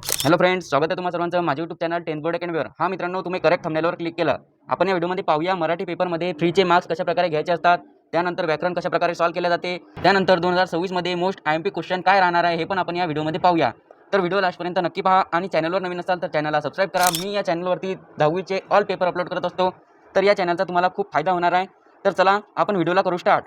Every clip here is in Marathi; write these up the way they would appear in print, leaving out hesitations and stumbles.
हॅलो फ्रेंड्स, स्वागत आहे तुम्हा सर्वांचं माझ्या यूट्यूब चॅनल 10th बोर्ड अकॅडमीवर। हा मित्रांनो, तुम्ही करेक्ट थंबनेलवर क्लिक केलं। आपण या व्हिडिओमध्ये पाहूया मराठी पेपरमध्ये फ्रीचे मार्क्स कशा प्रकारे घ्यायचे असतात, त्यानंतर व्याकरण कशा प्रकारे सॉल्व केले जाते, त्यानंतर 2026 मध्ये मोस्ट आयएमपी क्वेश्चन काय राहणार आहे हे पण आपण या व्हिडिओमध्ये पाहूया। तर व्हिडिओ लास्टपर्यंत नक्की पहा आणि चॅनलवर नवीन असाल तर चॅनलला सबस्क्राइब करा। मी या चॅनलवरती 10वीचे ऑल पेपर अपलोड करत असतो, तर या चॅनलचा तुम्हाला खूप फायदा होणार आहे। तर चला आपण व्हिडिओला करू स्टार्ट।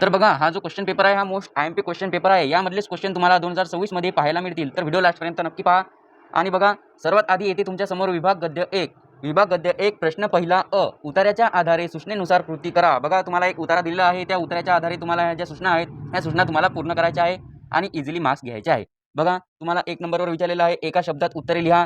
तर बघा, हा जो क्वेश्चन पेपर आहे हा मोस्ट आयएमपी क्वेश्चन पेपर आहे। यामधलेच क्वेश्चन तुम्हाला 2026 मध्ये पाहायला मिळतील, तर व्हिडिओ लास्टपर्यंत नक्की पहा। आणि बघा, सर्वात आधी येते तुमच्या समोर विभाग गद्य 1। विभाग गद्य 1 प्रश्न पहिला अ, उतार्याच्या आधारे सूचनेनुसार कृती करा। बघा, तुम्हाला एक उतारा दिलेला आहे, त्या उतार्याच्या आधारे तुम्हाला ह्या ज्या सूचना आहेत ह्या सूचना तुम्हाला पूर्ण करायच्या आहे आणि इझिली मार्क्स घ्यायचे आहे। बघा, तुम्हाला 1 नंबरवर विचारलेलं आहे एका शब्दात उत्तरे लिहा।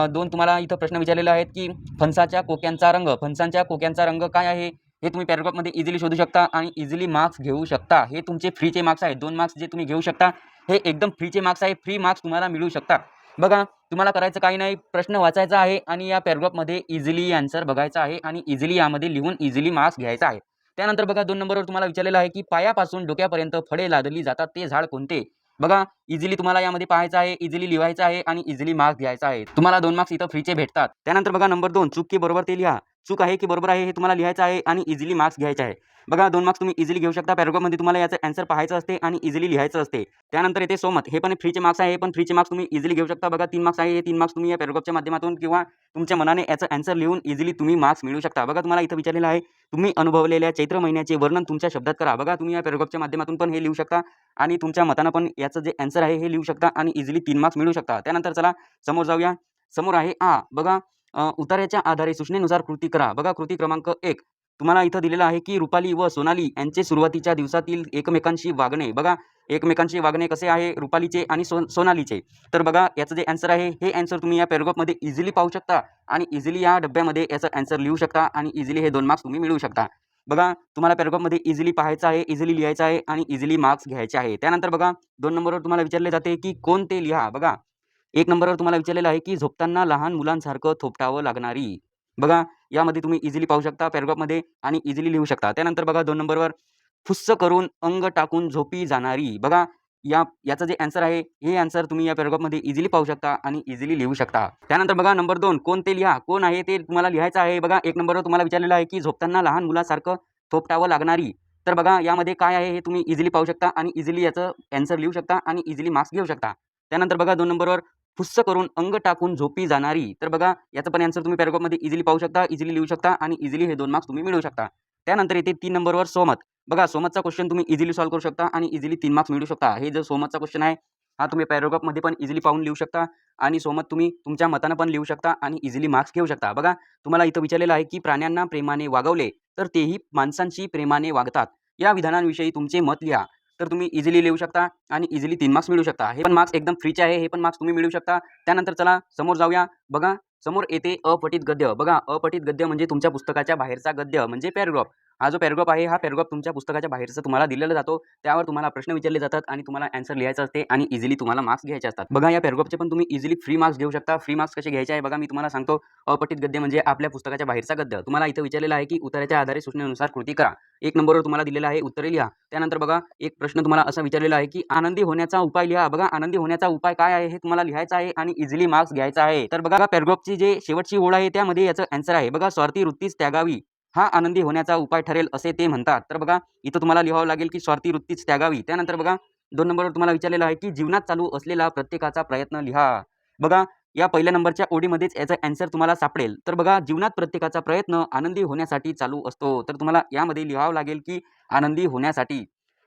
2 तुम्हाला इथं प्रश्न विचारलेले आहेत की फणसाच्या कोक्यांचा रंग, फणसांच्या कोक्यांचा रंग काय आहे हे तुम्ही पॅराग्राफमध्ये इझिली शोधू शकता आणि इझिली मार्क्स घेऊ शकता। हे तुमचे फ्रीचे मार्क्स आहेत। 2 मार्क्स जे तुम्ही घेऊ शकता हे एकदम फ्रीचे मार्क्स आहे, फ्री मार्क्स तुम्हाला मिळू शकता। बघा, तुम्हाला करायचं काही नाही, प्रश्न वाचायचा आहे आणि या पॅराग्राफमध्ये इझिली आन्सर बघायचा आहे आणि इझिली यामध्ये लिहून इझिली मार्क्स घ्यायचा आहे। त्यानंतर बघा, 2 नंबरवर तुम्हाला विचारलेलं आहे की पायापासून डोक्यापर्यंत फळे लादली जातात ते झाड कोणते। बघा, इझिली तुम्हाला यामध्ये पाहायचं आहे, इझिली लिहायचं आहे आणि इझिली मार्क्स घ्यायचा आहे। तुम्हाला 2 मार्क्स इथं फ्रीचे भेटतात। त्यानंतर बघा, नंबर 2 चूक की बरोबर ते लिहा। चूक आहे की बरोबर आहे हे तुम्हाला लिहायचं आहे आणि इझिली मार्क्स घ्यायचे आहे। बघा, 2 मार्क्स तुम्ही इझिली घेऊ शकता। पॅराग्राफमध्ये तुम्हाला याचं आन्सर पाहायचं असते आणि इझिली लिहायचं असते। त्यानंतर येते सोमत, हे पण फ्रीचे मार्क्स आहे, हे पण फ्रीचे मार्क्स तुम्ही इझिली घेऊ शकता। बघा, 3 मार्क्स आहे, हे 3 मार्क्स तुम्ही या पॅराग्राफच्या माध्यमातून किंवा तुमच्या मनाने याचं आन्सर लिहून इझिली तुम्ही मार्क्स मिळवू शकता। बघा, तुम्हाला इथं विचारलेलं आहे तुम्ही अनुभवलेल्या चैत्र महिन्याचे वर्णन तुमच्या शब्दात करा। बघा, तुम्ही या पॅराग्राफच्या माध्यमातून पण हे लिहू शकता आणि तुमच्या मतानं पण याचं जे आन्सर आहे हे लिहू शकता आणि इझिली 3 मार्क्स मिळवू शकता। त्यानंतर चला समोर जाऊया। समोर आहे आ। बघा, उतार्याच्या आधारे सूचनेनुसार कृती करा। बघा, कृती क्रमांक 1 तुम्हाला इथं दिलेलं आहे की रुपाली व सोनाली यांचे सुरुवातीच्या दिवसातील एकमेकांशी वागणे। बघा, एकमेकांशी वागणे कसे आहे रुपालीचे आणि सोनालीचे। तर बघा, याचं जे आन्सर आहे हे आन्सर तुम्ही या पॅराग्राफमध्ये इझिली पाहू शकता आणि इझिली या डब्यामध्ये याचं आन्सर लिहू शकता आणि इझिली हे 2 मार्क्स तुम्ही मिळवू शकता। बघा, तुम्हाला पॅराग्राफमध्ये इझिली पाहायचं आहे, इझिली लिहायचं आहे आणि इझिली मार्क्स घ्यायचे आहे। त्यानंतर बघा, 2 नंबरवर तुम्हाला विचारले जाते की कोण ते लिहा। बघा, 1 नंबरवर तुम्हाला विचारलेलं आहे की झोपताना लहान मुलांसारखं थोपटावं लागणारी। बघा, यामध्ये तुम्ही इझिली पाहू शकता पॅराग्राफमध्ये आणि इझिली लिहू शकता। त्यानंतर बघा, 2 नंबरवर फुस्स करून अंग टाकून झोपी जाणारी। बघा, याचं जे आन्सर आहे हे आन्सर तुम्ही या पॅराग्राफमध्ये इझिली पाहू शकता आणि इझिली लिहू शकता। त्यानंतर बघा, नंबर 2 कोण ते लिहा। कोण आहे ते तुम्हाला लिहायचं आहे। बघा, 1 नंबरवर तुम्हाला विचारलेलं आहे की झोपताना लहान मुलासारखं थोपटावं लागणारी। तर बघा, यामध्ये काय आहे हे तुम्ही इझिली पाहू शकता आणि इझिली याचं आन्सर लिहू शकता आणि इझिली मार्क्स घेऊ शकता। त्यानंतर बघा, 2 नंबरवर फुस्स करून अंग टाकून झोपी जाणारी। तर बघा, याचं पण आन्सर तुम्ही पॅराग्राफमध्ये इझिली पाहू शकता, इझिली लिहू शकता आणि इझिली हे 2 मार्क्स तुम्ही मिळवू शकता। त्यानंतर येते 3 नंबरवर सोमत। बघा, सोमतचा क्वेश्चन तुम्ही इझिली सॉल्व्ह करू शकता आणि इझिली 3 मार्क्स मिळवू शकता। हे जो सोमतचा क्वेश्चन आहे हा तुम्ही पॅराग्राफमध्ये पण इझिली पाहून लिहू शकता आणि सोमत तुम्ही तुमच्या मतानं पण लिहू शकता आणि इझिली मार्क्स घेऊ शकता। बघा, तुम्हाला इथं विचारलेलं आहे की प्राण्यांना प्रेमाने वागवले तर तेही माणसांशी प्रेमाने वागतात। या विधानांविषयी तुमचे मत लिहा। तर तुम्ही इझिली लिहू शकता आणि इझिली 3 मार्क्स मिळवू शकता। हे पण मार्क्स एकदम फ्रीचे आहे, हे पण मार्क्स तुम्ही मिळवू शकता। त्यानंतर चला समोर जाऊया। बघा, समोर येते अपठित गद्य। बघा, अपठित गद्य म्हणजे तुमच्या पुस्तकाच्या बाहेरचा गद्य म्हणजे पॅराग्राफ। हा जो पॅराग्राफ आहे हा पॅराग्राफ तुमच्या पुस्तकाच्या बाहेरचा तुम्हाला दिलेला जातो, त्यावर तुम्हाला प्रश्न विचारले जातात आणि तुम्हाला आन्सर लिहायचं असते आणि इझिली तुम्हाला मार्क्स घ्यायचे असतात। बघा, या पॅराग्राफचे पण तुम्ही इझिली फ्री मार्क्स घेऊ शकता। फ्री मार्क्स कसे घ्यायचे आहे बघा, मी तुम्हाला सांगतो। अपठित गद्य म्हणजे आपल्या पुस्तकाच्या बाहेरचा गद्य। तुम्हाला इथं विचारलेलं आहे की उतार्याच्या आधारे सूचनेनुसार कृती करा। 1 नंबरवर तुम्हाला दिलेला आहे उत्तरे लिहा। त्यानंतर बघा, एक प्रश्न तुम्हाला असा विचारलेला आहे की आनंदी होण्याचा उपाय लिहा। बघा, आनंदी होण्याचा उपाय काय आहे हे तुम्हाला लिहायचं आहे आणि इझिली मार्क्स घ्यायचा आहे। तर बघा, पॅराग्राफची जे शेवटची ओळ आहे त्यामध्ये याचं आन्सर आहे। बघा, स्वार्थी वृत्तीच त्यागावी हा आनंदी होण्याचा उपाय ठरेल असे ते म्हणतात। तर बघा, इथं तुम्हाला लिहावं लागेल की स्वार्थी वृत्तीच त्यागावी। त्यानंतर बघा, 2 नंबरवर तुम्हाला विचारलेलं आहे की जीवनात चालू असलेला प्रत्येकाचा प्रयत्न लिहा। बघा, या पहिल्या नंबरच्या ओळीमध्येच याचा आन्सर तुम्हाला सापडेल। तर बघा, जीवनात प्रत्येकाचा प्रयत्न आनंदी होण्यासाठी चालू असतो। तर तुम्हाला यामध्ये लिहावं लागेल की आनंदी होण्यासाठी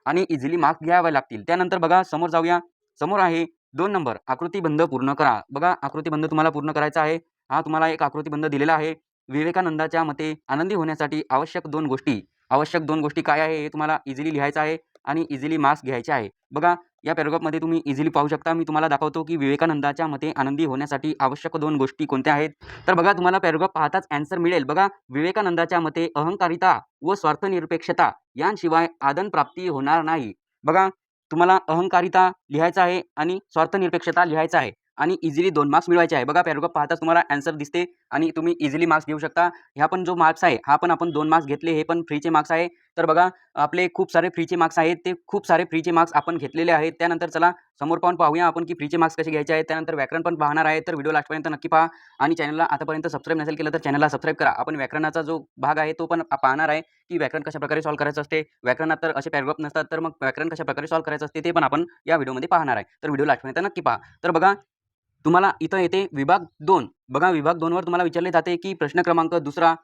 आणि इझिली मार्क्स घ्यावे लागतील। त्यानंतर बघा, समोर जाऊया। समोर आहे 2 नंबर आकृतिबंध पूर्ण करा। बघा, आकृतिबंध तुम्हाला पूर्ण करायचा आहे। हा तुम्हाला एक आकृतिबंध दिलेला आहे। विवेकानंदाच्या मते आनंदी होण्यासाठी आवश्यक 2 गोष्टी। आवश्यक 2 गोष्टी काय आहे हे तुम्हाला इझिली लिहायचं आहे आणि इझिली मार्क्स घ्यायचे आहे। बघा, या पॅराग्राफमध्ये तुम्ही इझिली पाहू शकता। मी तुम्हाला दाखवतो की विवेकानंदाच्या मते आनंदी होण्यासाठी आवश्यक 2 गोष्टी कोणत्या आहेत। तर बघा, तुम्हाला पॅराग्राफ पाहताच आन्सर मिळेल। बघा, विवेकानंदाच्या मते अहंकारिता व स्वार्थनिरपेक्षता यांशिवाय आदनप्राप्ती होणार नाही। बघा, तुम्हाला अहंकारिता लिहायचा आहे आणि स्वार्थनिरपेक्षता लिहायचा आहे आणि इझिली 2 मार्क्स मिळवायचे आहे। बघा, पॅराग्राफ पाहताच तुम्हाला आन्सर दिसते आणि तुम्ही इझिली मार्क्स घेऊ शकता. ह्या पण जो मार्क्स आहे हा पण आपण 2 मार्क्स घेतले, हे पण फ्रीचे मार्क्स आहे. तर बघा आपले खूप सारे फ्रीचे मार्क्स आहेत, ते खूप सारे फ्रीचे मार्क्स आपण घेतलेले आहेत. त्यानंतर चला समोर पाहूया आपण की फ्रीचे मार्क्स कसे घ्यायचे आहेत. त्यानंतर व्याकरण पण पाहणार आहे. तर व्हिडिओ लास्टपर्यंत नक्की पहा आणि चॅनलला आतापर्यंत सबस्क्राईब नसेल केलं तर चॅनलला सबस्क्राईब करा. आपण व्याकरणाचा जो भाग आहे तो पण पाहणार आहे की व्याकरण कशाप्रकारे सॉल्व्ह करायचं असते. व्याकरणात तर असे पॅराग्राफ नसतात, तर मग व्याकरण कशाप्रकारे सॉल्व्ह करायचं असते ते पण आपण या व्हिडिओमध्ये पाहणार आहे. तर व्हिडिओ लास्टपर्यंत नक्की पहा. तर बघा तुम्हाला इथं येते विभाग 2. बघा विभाग 2 वर तुम्हाला विचारले जाते की प्रश्न क्रमांक दुसरा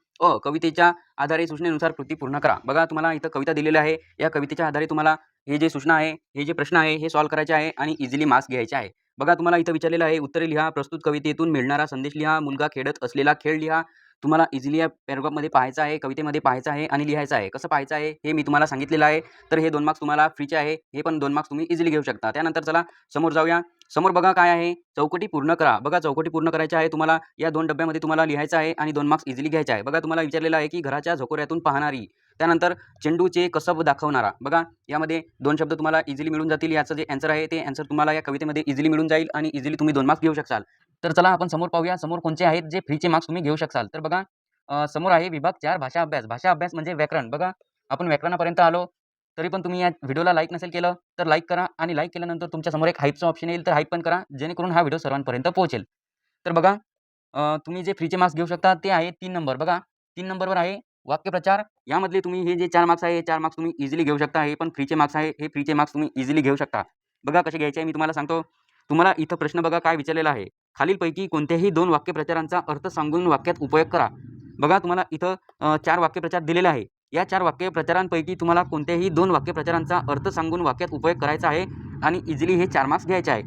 कवितेच्या आधारे सूचनेनुसार कृती पूर्ण करा. बघा तुम्हाला इथं कविता दिलेली आहे. या कवितेच्या आधारे तुम्हाला हे जे सूचना आहे, हे जे प्रश्न आहे हे सॉल्व्ह करायचे आहे आणि इझिली मार्क्स घ्यायचे आहे. बघा तुम्हाला इथं विचारलेलं आहे उत्तरे लिहा, प्रस्तुत कवितेतून मिळणारा संदेश लिहा, मुलगा खेळत असलेला खेळ लिहा. तुम्हाला इझिली या पॅराग्राफमध्ये पाहायचं आहे, कवितेमध्ये पाहायचं आहे आणि लिहायचं आहे. कसं पाहायचं आहे हे मी तुम्हाला सांगितलेलं आहे. तर हे 2 मार्क्स तुम्हाला फ्रीचे आहे. हे पण 2 मार्क्स तुम्ही इझिली घेऊ शकता. त्यानंतर चला समोर जाऊया. समोर बघा काय आहे, चौकटी पूर्ण करा. बघा चौकटी पूर्ण करायच्या आहे तुम्हाला. या 2 डब्यामध्ये तुम्हाला लिहायचं आहे आणि 2 मार्क्स इझिली घ्यायचे आहे. बघा तुम्हाला विचारलेलं आहे की घराच्या झोकोऱ्यातून पाहणारी, त्यानंतर चेंडूचे कसब दाखवणारा. बघा यामध्ये 2 शब्द तुम्हाला इझिली मिळून जातील. याचं जे आन्सर आहे ते आन्सर तुम्हाला या कवितेमध्ये इझिली मिळून जाईल आणि इझिली तुम्ही 2 मार्क्स घेऊ शकाल. तर चला आपण समोर पाहूया समोर कोणते आहेत जे फ्रीचे मार्क्स तुम्ही घेऊ शकाल. तर बघा समोर आहे विभाग 4 भाषा अभ्यास. भाषा अभ्यास म्हणजे व्याकरण. बघा आपण व्याकरणापर्यंत आलो. तरी पण तुम्ही या व्हिडिओला लाईक नसेल केलं तर लाईक करा आणि लाईक केल्यानंतर तुमच्या समोर एक हाईपचा ऑप्शन येईल तर हाईप पण करा, जेणेकरून हा व्हिडिओ सर्वांपर्यंत पोहोचेल. तर बघा तुम्ही जे फ्रीचे मार्क्स घेऊ शकता ते आहे 3 नंबर. बघा 3 नंबरवर आहे वाक्यप्रचार. यामधले तुम्ही हे जे 4 मार्क्स आहे हे 4 मार्क्स तुम्ही इझिली घेऊ शकता. हे पण फ्रीचे मार्क्स आहे. हे फ्रीचे मार्क्स तुम्ही इझिली घेऊ शकता. बघा कसे घ्यायचे आहे मी तुम्हाला सांगतो. तुम्हाला इथं प्रश्न बघा काय विचारलेला आहे. खालीलपैकी कोणत्याही 2 वाक्यप्रचारांचा अर्थ सांगून वाक्यात उपयोग करा. बघा तुम्हाला इथं 4 वाक्यप्रचार दिलेले आहे. या 4 वाक्यप्रचारांपैकी तुम्हाला कोणत्याही 2 वाक्यप्रचारांचा अर्थ सांगून वाक्यात उपयोग करायचा आहे आणि इझिली हे 4 मार्क्स घ्यायचे आहे.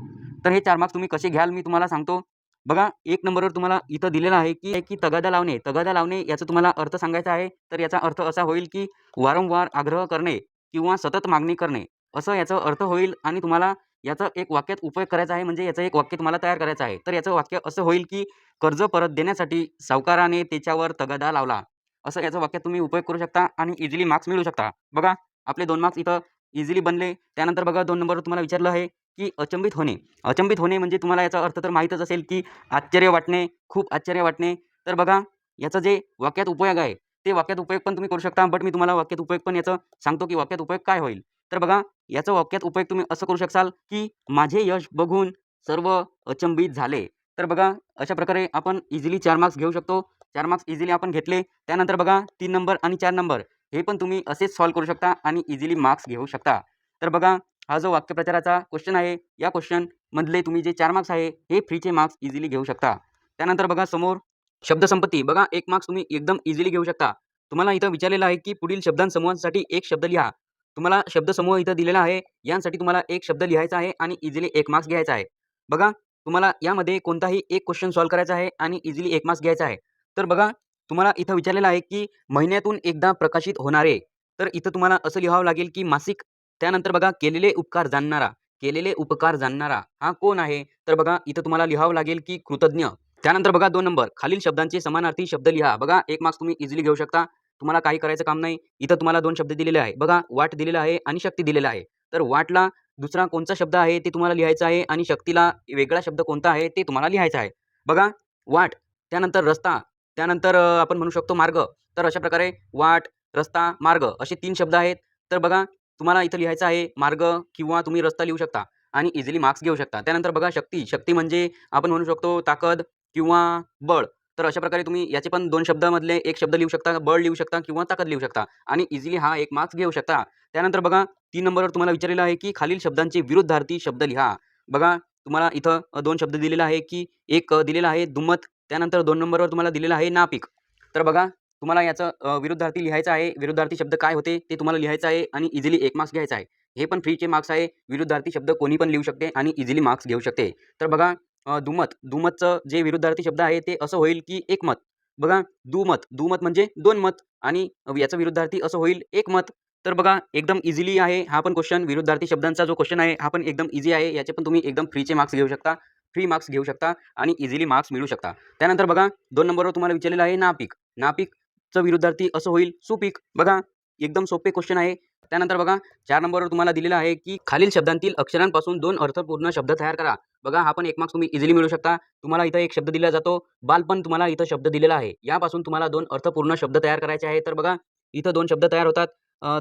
तर हे 4 मार्क्स तुम्ही कसे घ्याल मी तुम्हाला सांगतो. बघा 1 नंबरवर तुम्हाला इथं दिलेलं आहे की तगादा लावणे. तगादा लावणे याचा तुम्हाला अर्थ सांगायचा आहे. तर याचा अर्थ असा होईल की वारंवार आग्रह करणे किंवा सतत मागणी करणे, असं याचा अर्थ होईल आणि तुम्हाला याचा एक वाक्यात उपयोग करायचा आहे. म्हणजे याचं एक वाक्य तुम्हाला तयार करायचं आहे. तर याचं वाक्य असं होईल की कर्ज परत देण्यासाठी सावकाराने त्याच्यावर तगादा लावला. असं याचं वाक्यात तुम्ही उपयोग करू शकता आणि इझिली मार्क्स मिळवू शकता. बघा आपले 2 मार्क्स इथं इझिली बनले. त्यानंतर बघा 2 नंबरवर तुम्हाला विचारलं आहे की अचंबित होणे. अचंबित होणे म्हणजे तुम्हाला याचा अर्थ तर माहीतच असेल की आश्चर्य वाटणे, खूप आश्चर्य वाटणे. तर बघा याचा जे वाक्यात उपयोग आहे ते वाक्यात उपयोग पण तुम्ही करू शकता. बट मी तुम्हाला वाक्यात उपयोग पण याचं सांगतो की वाक्यात उपयोग काय होईल. तर बघा याचं वाक्यात उपयोग तुम्ही असं करू शकाल की माझे यश बघून सर्व अचंबित झाले. तर बघा अशा प्रकारे आपण इझिली 4 मार्क्स घेऊ शकतो. 4 मार्क्स इझिली आपण घेतले. त्यानंतर बघा 3 नंबर आणि 4 नंबर हे पण तुम्ही असेच सॉल्व्ह करू शकता आणि इझिली मार्क्स घेऊ शकता. तर बघा हा जो वाक्यप्रचाराचा क्वेश्चन आहे, या क्वेश्चनमधले तुम्ही जे 4 मार्क्स आहे हे फ्रीचे मार्क्स इझिली घेऊ शकता. त्यानंतर बघा समोर शब्दसंपत्ती. बघा 1 मार्क्स तुम्ही एकदम इझिली घेऊ शकता. तुम्हाला इथं विचारलेलं आहे की पुढील शब्दांसमूहासाठी 1 शब्द लिहा. तुम्हाला शब्दसमूह इथं दिलेला आहे. यासाठी तुम्हाला 1 शब्द लिहायचा आहे आणि इझिली 1 मार्क्स घ्यायचा आहे. बघा तुम्हाला यामध्ये कोणताही एक क्वेश्चन सॉल्व्ह करायचा आहे आणि इझिली 1 मार्क्स घ्यायचा आहे. तर बघा तुम्हाला इथं विचारलेलं आहे की महिन्यातून एकदा प्रकाशित होणारे. तर इथं तुम्हाला असं लिहावं लागेल की मासिक. त्यानंतर बघा केलेले उपकार जाणणारा. केलेले उपकार जाणणारा हा कोण आहे? तर बघा इथं तुम्हाला लिहावं लागेल की कृतज्ञ. त्यानंतर बघा 2 नंबर खालील शब्दांचे समानार्थी शब्द लिहा. बघा 1 मार्क्स तुम्ही इझिली घेऊ शकता. तुम्हाला काही करायचं काम नाही. इथं तुम्हाला 2 शब्द दिलेले आहे. बघा वाट दिलेला आहे आणि शक्ती दिलेला आहे. तर वाटला दुसरा कोणता शब्द आहे ते तुम्हाला लिहायचं आहे आणि शक्तीला वेगळा शब्द कोणता आहे ते तुम्हाला लिहायचं आहे. बघा वाट, त्यानंतर रस्ता, त्यानंतर आपण म्हणू शकतो मार्ग. तर अशा प्रकारे वाट, रस्ता, मार्ग असे 3 शब्द आहेत. तर बघा तुम्हाला इथं लिहायचं आहे मार्ग किंवा तुम्ही रस्ता लिहू शकता आणि इझिली मार्क्स घेऊ शकता. त्यानंतर बघा शक्ती. शक्ती म्हणजे आपण म्हणू शकतो ताकद किंवा बळ. तर अशा प्रकारे तुम्ही याचे पण 2 शब्दामधले 1 शब्द लिहू शकता, बळ लिहू शकता किंवा ताकद लिहू शकता आणि इझिली हा 1 मार्क्स घेऊ शकता. त्यानंतर बघा 3 नंबरवर तुम्हाला विचारलेलं आहे की खालील शब्दांचे विरुद्धार्थी शब्द लिहा. बघा तुम्हाला इथं 2 शब्द दिलेला आहे की एक दिलेला आहे दुम्मत. त्यानंतर 2 नंबरवर तुम्हाला दिलेलं आहे नापीक. तर बघा तुम्हाला याचं विरुद्धार्थी लिहायचं आहे. विरुद्धार्थी शब्द काय होते ते तुम्हाला लिहायचं आहे आणि इझिली 1 मार्क्स घ्यायचा आहे. हे पण फ्रीचे मार्क्स आहे. विरुद्धार्थी शब्द कोणी पण लिहू शकते आणि इझिली मार्क्स घेऊ शकते. तर बघा दुमत. दुमतचं जे विरुद्धार्थी शब्द आहे ते असं होईल की एकमत. बघा दुमत. दुमत म्हणजे 2 मत आणि याचं विरुद्धार्थी असं होईल एकमत. तर बघा एकदम इझिली आहे हा पण क्वेश्चन. विरुद्धार्थी शब्दांचा जो क्वेश्चन आहे हा पण एकदम इझी आहे. याचे पण तुम्ही एकदम फ्रीचे मार्क्स घेऊ शकता. फ्री मार्क्स घेऊ शकता आणि इझिली मार्क्स मिळू शकता. त्यानंतर बघा 2 नंबरवर तुम्हाला विचारलेलं आहे नापीक. नापीकचं विरुद्धार्थी असं होईल सुपीक. बघा एकदम सोपे क्वेश्चन आहे. त्यानंतर बघा 4 नंबरवर तुम्हाला दिलेलं आहे की खालील शब्दांतील अक्षरांपासून 2 अर्थपूर्ण शब्द तयार करा. बघा हा पण 1 मार्क्स तुम्ही इझिली मिळवू शकता. तुम्हाला इथं एक शब्द दिला जातो, बालपण तुम्हाला इथं शब्द दिलेला आहे. यापासून तुम्हाला 2 अर्थपूर्ण शब्द तयार करायचे आहे. तर बघा इथं 2 शब्द तयार होतात.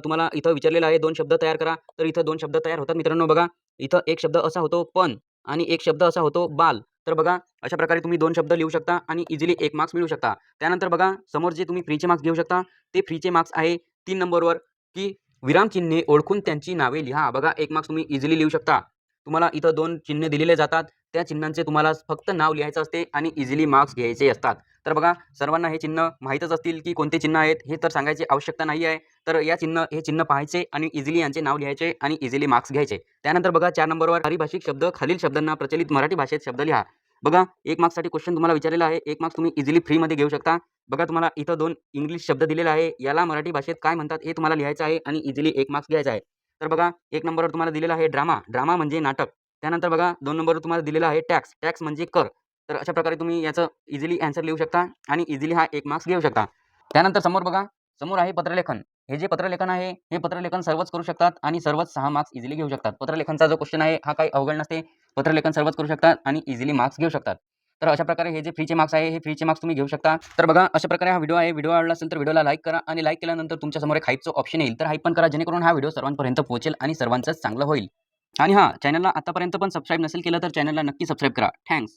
तुम्हाला इथं विचारलेलं आहे 2 शब्द तयार करा. तर इथं 2 शब्द तयार होतात मित्रांनो. बघा इथं एक शब्द असा होतो पण आणि एक शब्द असा होतो बाल. तर बघा अशा प्रकारे तुम्ही 2 शब्द लिहू शकता आणि इझिली 1 मार्क्स मिळवू शकता. त्यानंतर बघा समोर जे तुम्ही फ्रीचे मार्क्स घेऊ शकता ते फ्रीचे मार्क्स आहे 3 नंबरवर की विरामचिन्हे ओळखून त्यांची नावे लिहा. बघा 1 मार्क्स तुम्ही इझिली लिहू शकता. तुम्हाला इथं 2 चिन्हे दिलेले जातात. त्या चिन्हांचे तुम्हाला फक्त नाव लिहायचं असते आणि इझिली मार्क्स घ्यायचे असतात. तर बघा सर्वांना हे चिन्ह माहीतच असतील की कोणते चिन्ह आहेत हे तर सांगायची आवश्यकता नाही आहे. तर हे चिन्ह पाहायचे आणि इझिली यांचे नाव लिहायचे आणि इझिली मार्क्स घ्यायचे. त्यानंतर बघा 4 नंबरवर पारिभाषिक शब्द खालील शब्दांना प्रचलित मराठी भाषेत शब्द लिहा. बघा 1 मार्क्ससाठी क्वेश्चन तुम्हाला विचारलेला आहे. 1 मार्क्स तुम्ही इझिली फ्रीमध्ये घेऊ शकता. बघा तुम्हाला इथं 2 इंग्लिश शब्द दिलेला आहे. याला मराठी भाषेत काय म्हणतात हे तुम्हाला लिहायचं आहे आणि इझिली 1 मार्क्स घ्यायचा आहे. तर बघा 1 नंबरवर तुम्हाला दिलेला आहे ड्रामा. ड्रामा म्हणजे नाटक. त्यानंतर बघा 2 नंबरवर तुम्हाला दिलेला आहे टॅक्स. टॅक्स म्हणजे कर. तर अशा प्रकारे तुम्ही याचं इझिली आन्सर लिहू शकता आणि इझिली हा 1 मार्क्स घेऊ शकता. त्यानंतर समोर बघा, समोर आहे पत्रलेखन. हे जे पत्रलेखन आहे, हे पत्रलेखन सर्वच करू शकतात आणि सर्वच 6 मार्क्स इझिली घेऊ शकतात. पत्रलेखनचा जो क्वेश्चन आहे हा काही अवघड नसते. पत्रलेखन सर्वच करू शकतात आणि इझिली मार्क्स घेऊ शकतात. तर अशा प्रकारे हे जे फ्रीचे मार्क्स आहे, हे फ्रीचे मार्क्स तुम्ही घेऊ शकता. तर बघा अशा प्रकारे हा व्हिडिओ आहे. व्हिडिओ आवडला असेल तर व्हिडिओला लाईक करा आणि लाईक केल्यानंतर तुमच्यासमोर एक हाईपचं ऑप्शन येईल. तर हाईप पण करा जेणेकरून हा व्हिडिओ सर्वांपर्यंत पोहोचेल आणि सर्वांचंच चांगलं होईल. आणि हां, चॅनलला आतापर्यंत पण सबस्क्राईब नसेल केलं तर चॅनलला नक्की सबस्क्राईब करा. थँक्स.